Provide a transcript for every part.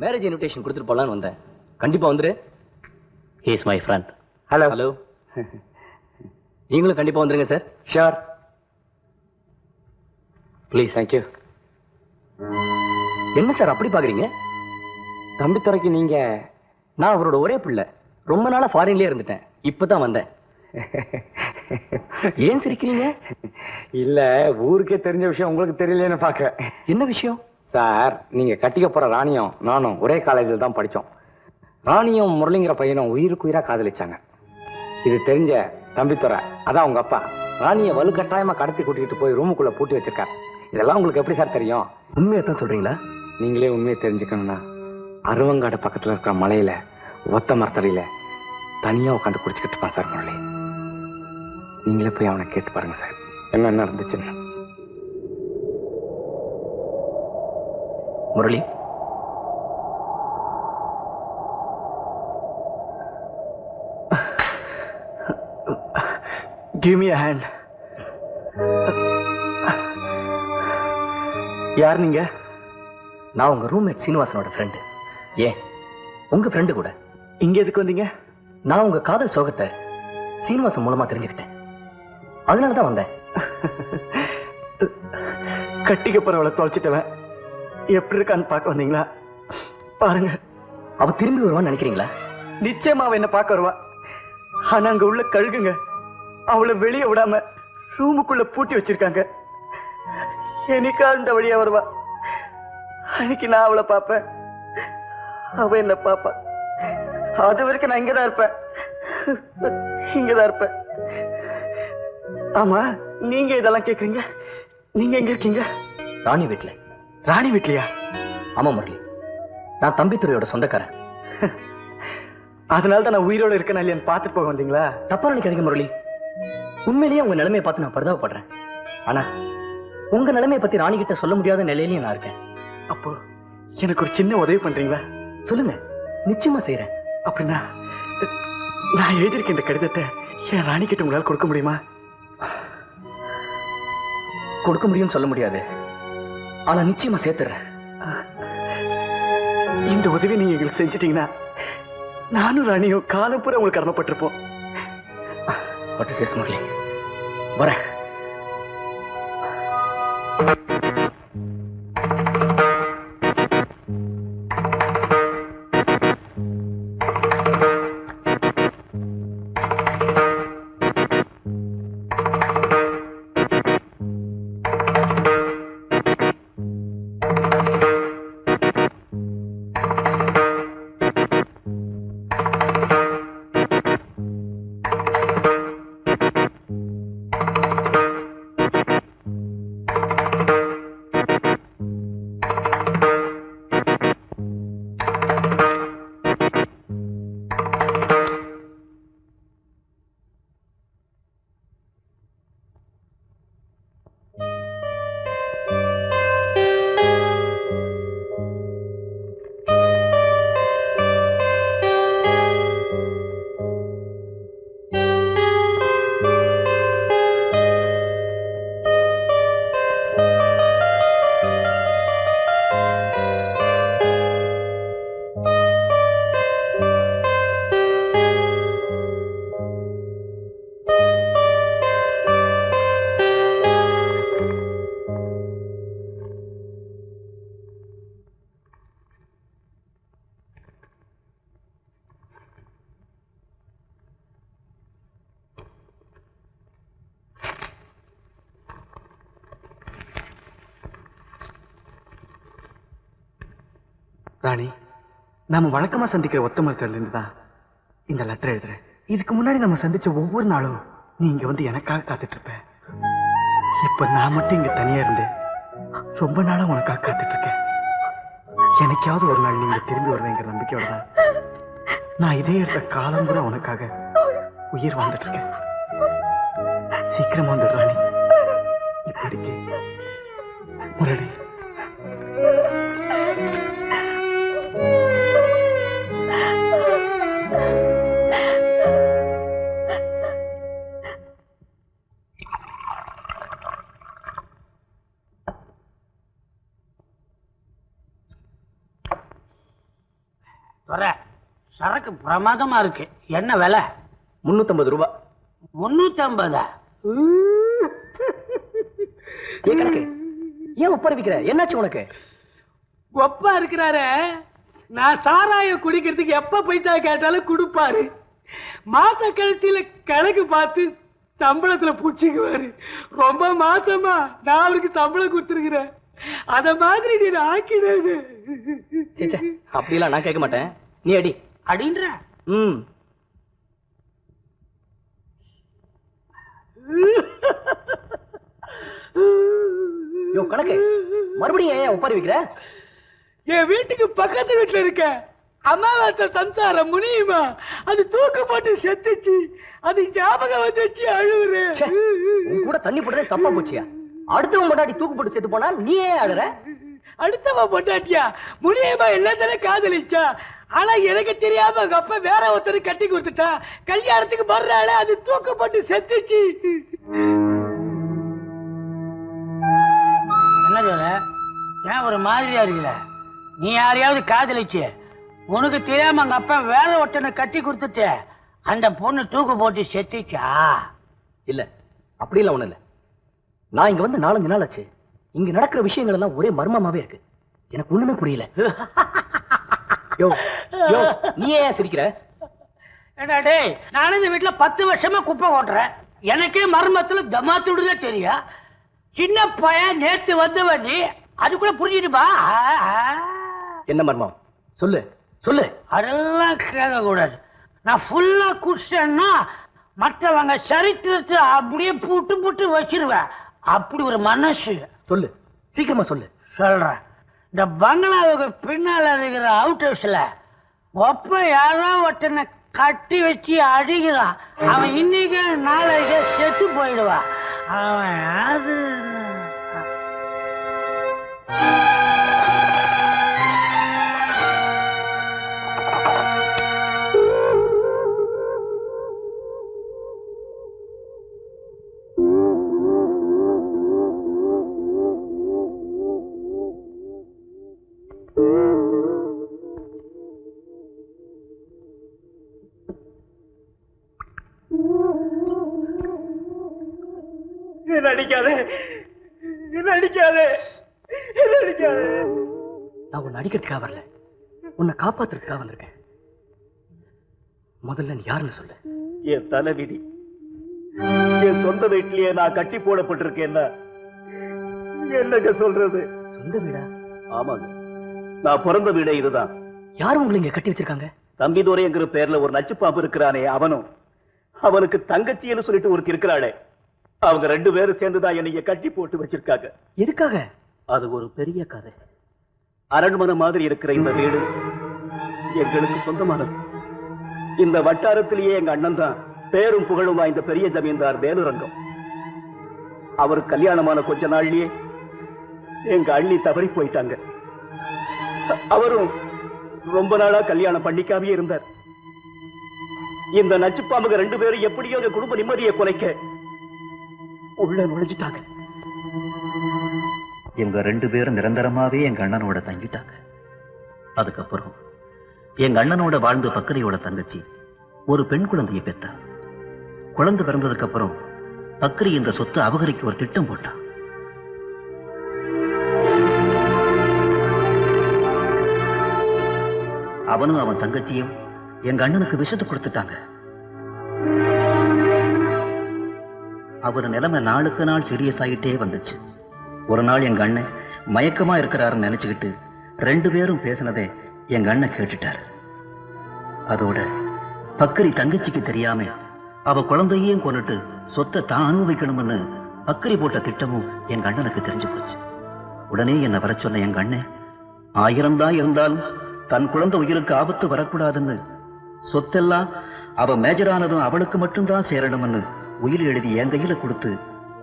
Marriage invitation கொடுத்துட்டு போலான்னு வந்தேன். கண்டிப்பா வந்துரு. He is my friend. Hello. Hello. நீங்களும் கண்டிப்பா வந்துருங்க சார். ஷியோர். ப்ளீஸ். தேங்க்யூ. என்ன சார் அப்படி பாக்குறீங்க? தம்பித்துறைக்கு நீங்க? நான் அவரோட ஒரே பிள்ளை. ரொம்ப நாளா ஃபாரின்லயே இருந்துட்டேன். இப்பதான் வந்தேன். ஏன் சிரிக்கிறீங்க? இல்ல, ஊருக்கே தெரிஞ்ச விஷயம் உங்களுக்கு தெரியலன்னு பாக்க. என்ன விஷயம் சார்? நீங்க கட்டிக்க போற ராணியும் நானும் ஒரே காலேஜில் தான் படிச்சோம். ராணியும் முரளிங்கிற பையனும் உயிருக்கு உயிரா காதலிச்சாங்க. இது தெரிஞ்ச தம்பித்துறை, அதான் உங்க அப்பா, ராணியை வலுக்கட்டாயமா கடத்தி கூட்டிகிட்டு போய் ரூமுக்குள்ள பூட்டி வச்சிருக்காரு. இதெல்லாம் உங்களுக்கு எப்படி சார் தெரியும்? உண்மையத்தான் சொல்றீங்களா? நீங்களே உண்மையை தெரிஞ்சுக்கணும்னா அருவங்காடு பக்கத்துல இருக்கிற மலையில ஒத்த மரத்தடியில தனியா உட்காந்து குடிச்சுக்கிட்டு இருப்பான் சார் முரளி. நீங்களே போய் அவனை கேட்டு பாருங்க சார், என்ன நடந்துச்சுன்னு. Murali, give me a hand. யார் நீங்க? நான் உங்க ரூம்மேட் சீனிவாசனோட ஃப்ரெண்டு. ஏன் உங்க ஃப்ரெண்டு கூட. இங்க எதுக்கு வந்தீங்க? நான் உங்க காதல் சோகத்தை சீனிவாசன் மூலமா தெரிஞ்சுக்கிட்டேன். அதனாலதான் வந்தேன். கட்டிக்க போறவளை தொலைச்சிட்டவன் எப்படி இருக்கான்னு பார்க்க வந்தீங்களா? பாருங்க, அவ திரும்பி வருவான்னு நினைக்கிறீங்களா? நிச்சயமா அவ என்ன பார்க்க வருவா. ஆனா அங்க உள்ள கழுகுங்க அவளை வெளியே விடாம ரூமுக்குள்ள பூட்டி வச்சிருக்காங்க. என்னைக்கா இந்த வழியா வருவா. அன்னைக்கு நான் அவளை பார்ப்பேன், அவ என்ன பாப்பா. அது வரைக்கும் நான் இங்கதான் இருப்பேன், இங்கதான் இருப்பேன். ஆமா, நீங்க இதெல்லாம் கேக்குறீங்க? நீங்க எங்க இருக்கீங்க? ராணி வீட்டுல. ராணி வீட்லயா? ஆமா முரளி, நான் தம்பித்துறையோட சொந்தக்காரன். அதனால தான் நான் உயிரோட இருக்கேன் இல்லையான்னு பார்த்துட்டு போக வந்தீங்களா? தப்பா நினைக்காதீங்க முரளி, உண்மையிலேயே உங்க நிலைமையை பார்த்து நான் பரிதாபப்படுறேன். ஆனா உங்க நிலைமையை பத்தி ராணி கிட்ட சொல்ல முடியாத நிலையிலயும் நான் இருக்கேன். அப்போ எனக்கு ஒரு சின்ன உதவி பண்றீங்களா? சொல்லுங்க, நிச்சயமா செய்யறேன். அப்படின்னா நான் எழுதியிருக்க இந்த கடிதத்தை என் ராணி கிட்ட உங்களால் கொடுக்க முடியுமா? கொடுக்க முடியும்னு சொல்ல முடியாது, ஆனா நிச்சயமா சேர்த்துறேன். இந்த உதவி நீங்க எங்களுக்கு செஞ்சிட்டீங்கன்னா நானும் ராணியும் காலம் பூரா உங்களுக்கு கடமைப்பட்டிருப்போம். முரளி, வரேன். ராணி, நாம வழக்கமா சந்திக்கிற ஒத்த மரத்துல இருந்து தான் இந்த லெட்டர் எழுதுறேன். இதுக்கு முன்னாடி நம்ம சந்திச்ச ஒவ்வொரு நாளும் நீ இங்க வந்து எனக்காக காத்துட்டு இருப்ப. இப்ப நான் மட்டும் இங்க தனியா இருந்து ரொம்ப நாளா உனக்காக காத்துட்டு இருக்கேன். எனக்காவது ஒரு நாள் நீங்க திரும்பி வருவேங்கிற நம்பிக்கையோட தான் நான் இதே இடத்த காலம் பூரா உனக்காக உயிர் வாழ்ந்துட்டு இருக்கேன். சீக்கிரமா வந்து ராணி. இப்படிக்கு முரளி. சரக்கு பிரமாதமா இருக்கு. என்ன விலை? 350 ரூபாய். 350? கணக்கு ஏன் ஒப்பறிவிக்கிற? என்னாச்சு உனக்கு? ஒப்பா இருக்கிறாரு. நான் சாராயம் குடிக்கிறதுக்கு எப்ப பைசா கேட்டாலும் கொடுப்பாரு. மாச கடைசியில கணக்கு பார்த்து சம்பளத்துல புடிச்சுக்குவாரு. ரொம்ப மாசமா நான் அவருக்கு சம்பளம் கொடுத்துருக்கிறேன். அத மாதிரி நீ ஆக்கிடுது. அப்படிலாம் நான் கேட்க மாட்டேன். நீ அடி. அடின்ற கணக்கு மறுபடியும் ஏன் ஒப்பாரி வைக்கிற? என் வீட்டுக்கு பக்கத்து வீட்டுல இருக்க அமாவாசை சம்சாரம் முனியுமா அது தூக்கு போட்டு செத்துச்சு. அது ஞாபகம் வந்துச்சு. அழுவுறேன். கூட தண்ணி போடுறது தப்பா போச்சியா? அடுத்தவன் பொண்டாட்டி தூக்கு போட்டு செத்து போனா நீ ஏன் அழுற? அடுத்தவன் பொண்டாட்டியா? முனியமா எல்லாத்தையும் காதலிச்சா. ஆனா எனக்கு தெரியாம அவங்க அப்பா வேற ஒருத்தர் கட்டி கொடுத்துட்டா. கல்யாணத்துக்கு வர்றாள் அது தூக்கு போட்டு செத்துச்சு. என்ன சொல்ல? ஏன் ஒரு மாதிரியா இருக்குல்ல? நீ யாரையாவது காதலிச்சு உனக்கு தெரியாம அங்க அப்பா வேற ஒருத்தனை கட்டி கொடுத்துட்டு அந்த பொண்ணு தூக்கு போட்டு செத்துச்சா? இல்ல, அப்படி இல்ல. ஒண்ணு இல்ல. நான் இங்க வந்து 4-5 நாள் ஆச்சு. இங்க நடக்கிற விஷயங்கள் எல்லாம் ஒரே மர்மமாவே இருக்கு. எனக்கு ஒண்ணுமே புரியல. நீ ஏன் சிரிக்கிற? ஏடா டேய், நானும் இந்த வீட்டுல 10 வருஷமா குப்பை ஓட்டுறேன். எனக்கே மர்மத்துல தமாத்துடுதே தெரியும். சின்ன பையன் நேத்து வந்தவன் நீ அதுக்குள்ள புரிஞ்சிடுப்பா. என்ன மர்மம்? சொல்லு சொல்லு. அதெல்லாம் கேட்க கூடாது. நான் ஃபுல்லா குடிச்சேன்னா மற்றவங்க சரித்திரத்தை அப்படியே புட்டு புட்டு வச்சிருவேன். அப்படி ஒரு மனசு. சொல்லு, சீக்கிரமா சொல்லு. சொல்றேன். இந்த பங்களாவுக்கு பின்னால இருக்கிற அவுட் ஹவுஸ்ல ஒப்ப யாரோ ஒருத்தனை கட்டி வச்சு அடிக்கிறான். அவன் இன்னைக்கு நாளைக்கு செத்து போயிடுவான். அவன் அது நான் உன்னை அடிக்கிறதுக்காக வரல, உன்னை காப்பாத்துறதுக்காக வந்திருக்கேன். முதல்ல நீ யாருன்னு சொல்லு. என் தலைவிதி. என் சொந்த வீட்டிலேயே நான் கட்டி போடப்பட்டிருக்கேன்னா என்னங்க சொல்றது? சொந்த வீடா? ஆமாங்க, நான் பிறந்த வீடே இதுதான். யாரும் உங்களை இங்க கட்டி வச்சிருக்காங்க? தம்பிதுரைங்கிற பேர்ல ஒரு நச்சுப்பாம்பு இருக்கிறானே அவனும், அவனுக்கு தங்கச்சின்னு சொல்லிட்டு ஒருத்தி இருக்கிறாளே, அவங்க 2 பேரும் சேர்ந்துதான் என்னைய கட்டி போட்டு வச்சிருக்காங்க. எதுக்காக? அது ஒரு பெரிய கதை. அரண்மனை மாதிரி இருக்கிற இந்த வீடு எங்களுக்கு சொந்தமானது. இந்த வட்டாரத்திலேயே எங்க அண்ணன் தான் பேரும் புகழும் வாய்ந்த பெரிய ஜமீன்தார் வேலுரங்கம். அவருக்கு கல்யாணமான கொஞ்ச நாள்லயே எங்க அண்ணி தவறி போயிட்டாங்க. அவரும் ரொம்ப நாளா கல்யாணம் பண்ணிக்காமே இருந்தார். இந்த நச்சுப்பாம்புங்க 2 பேரும் எப்படியோ எங்க குடும்ப நிம்மதியை குலைக்க உள்ள நுழைஞ்சிட்டாங்க. எங்க 2 பேரும் நிரந்தரமாவே எங்க அண்ணனோட தங்கிட்டாங்க. அதுக்கப்புறம் எங்க அண்ணனோட வாழ்ந்த பக்கரியோட தங்கச்சி ஒரு பெண் குழந்தையை பெற்றா. குழந்தை பிறந்ததுக்கு அப்புறம் பக்கரி இந்த சொத்தை அபகரிக்க ஒரு திட்டம் போட்டான். அவனும் அவன் தங்கச்சியும் எங்க அண்ணனுக்கு விஷத்தை கொடுத்துட்டாங்க. அவர் நிலைமை நாளுக்கு நாள் சீரியஸ் ஆகிட்டே வந்துச்சு. ஒரு நாள் எங்க அண்ணன் மயக்கமா இருக்கிறாருன்னு நினைச்சுக்கிட்டு 2 பேரும் பேசினதே எங்க அண்ணன் கேட்டுட்டாரு. அதோட பக்கரி தங்கச்சிக்கு தெரியாம அவ குழந்தையும் கொண்டுட்டு சொத்தை தான் அனுபவிக்கணும்னு பக்கரி போட்ட திட்டமும் எங்க அண்ணனுக்கு தெரிஞ்சு போச்சு. உடனே என்னை வர சொன்ன எங்க அண்ணன் 1000 தான் இருந்தாலும் தன் குழந்தை உயிருக்கு ஆபத்து வரக்கூடாதுன்னு சொத்தெல்லாம் அவ மேஜரானதும் அவளுக்கு மட்டும்தான் சேரணும்னு உயிர் எழுதி என் கையில கொடுத்து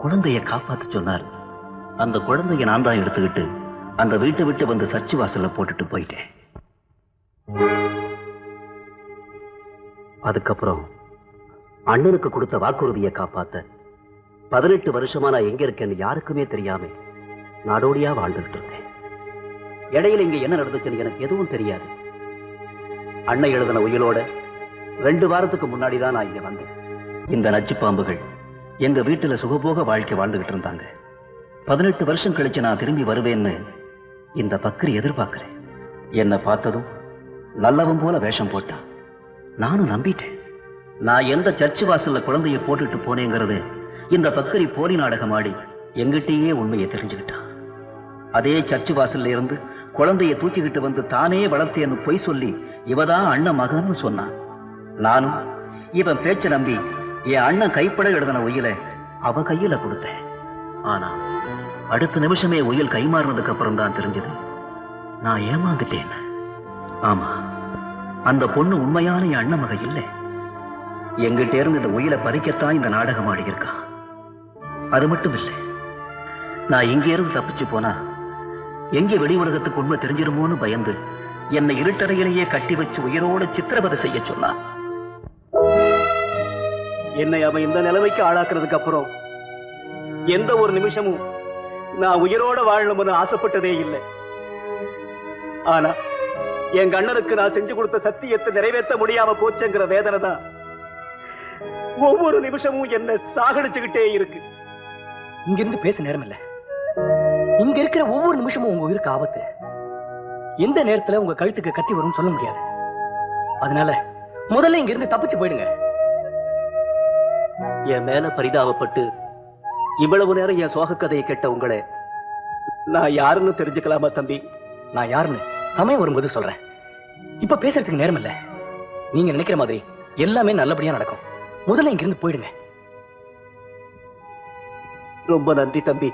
குழந்தைய காப்பாத்து சொன்னார். அந்த குழந்தைய நான் தான் எடுத்துக்கிட்டு அந்த வீட்டை விட்டு வந்து சர்ச்சு வாசல்ல போட்டுட்டு போயிட்டேன். அதுக்கப்புறம் அண்ணனுக்கு கொடுத்த வாக்குறுதியை காப்பாத்த 18 வருஷமா நான் எங்க இருக்கேன்னு யாருக்குமே தெரியாம நாடோடியா வாழ்ந்துகிட்டு இருந்தேன். இடையில இங்க என்ன நடந்துச்சுன்னு எனக்கு எதுவும் தெரியாது. அன்னை எழுதின உயிலோட 2 வாரத்துக்கு முன்னாடி தான் நான் இங்க வந்தேன். இந்த நச்சு பாம்புகள் எங்க வீட்டுல சுகபோக வாழ்க்கை வாழ்ந்துகிட்டு இருந்தாங்க. 18 வருஷம் கழிச்சு நான் திரும்பி வருவேன்னு இந்த பக்கரி எதிர்பார்க்கிறேன். என்னை பார்த்ததும் நல்லவன் போல வேஷம் போட்டான். நானும் நம்பிட்டேன். நான் எந்த சர்ச்சு வாசல்ல குழந்தைய போட்டுட்டு போனேங்கிறது இந்த பக்கரி போலி நாடகம் ஆடி எங்கிட்டயே உண்மையை தெரிஞ்சுக்கிட்டான். அதே சர்ச்சு வாசல்ல இருந்து குழந்தைய தூக்கிக்கிட்டு வந்து தானே வளர்த்தேன்னு பொய் சொல்லி இவதான் அண்ணன் மகன்னு சொன்னான். நானும் இவன் பேச்ச நம்பி என் அண்ணன் கைப்பட எழுதின உயிலை அவ கையில கொடுத்தேன். ஆனா அடுத்த நிமிஷமே உயில் கைமாறினதுக்கு அப்புறம் தான் தெரிஞ்சது நான் ஏமாந்துட்டேன். ஆமா, அந்த பொண்ணு உண்மையான என் அண்ணன் மக இல்லை. எங்கிட்ட இருந்து இந்த உயிலை பறிக்கத்தான் இந்த நாடகம் ஆடி இருக்கான். அது மட்டும் இல்லை, நான் இங்கே இருந்து தப்பிச்சு போனா எங்கே வெளி உலகத்துக்கு உண்மை தெரிஞ்சிருமோன்னு பயந்து என்னை இருட்டறையிலேயே கட்டி வச்சு உயிரோடு சித்திரவதை செய்ய சொன்னான். என்னை அவன் இந்த நிலைமைக்கு ஆளாக்குறதுக்கு அப்புறம் எந்த ஒரு நிமிஷமும் நான் உயிரோட வாழணும்னு ஆசைப்பட்டதே இல்லை. ஆனா என் கண்ணனுக்கு நான் செஞ்சு கொடுத்த சத்தியத்தை நிறைவேற்ற முடியாம போச்சுங்கிற வேதனை தான் ஒவ்வொரு நிமிஷமும் என்ன சாகடிச்சுக்கிட்டே இருக்கு. இங்க இருந்து பேச நேரம் இல்ல. இங்க இருக்கிற ஒவ்வொரு நிமிஷமும் உங்க உயிருக்கு ஆபத்து. எந்த நேரத்துல உங்க கழுத்துக்கு கத்தி வரும்னு சொல்ல முடியாது. அதனால முதல்ல இங்க இருந்து தப்பிச்சு போயிடுங்க. என் மேல பரிதாபப்பட்டு இவ்வளவு நேரம் என் சோக கதையை கேட்ட உங்களை நான் யாருன்னு தெரிஞ்சுக்கலாமா தம்பி? நான் யாருன்னு சமயம் வரும்போது சொல்றேன். இப்ப பேசுறதுக்கு நேரம் இல்ல. நீங்க நினைக்கிற மாதிரி எல்லாமே நல்லபடியா நடக்கும். முதல்ல இங்க இருந்து போயிடுங்க. ரொம்ப நன்றி தம்பி.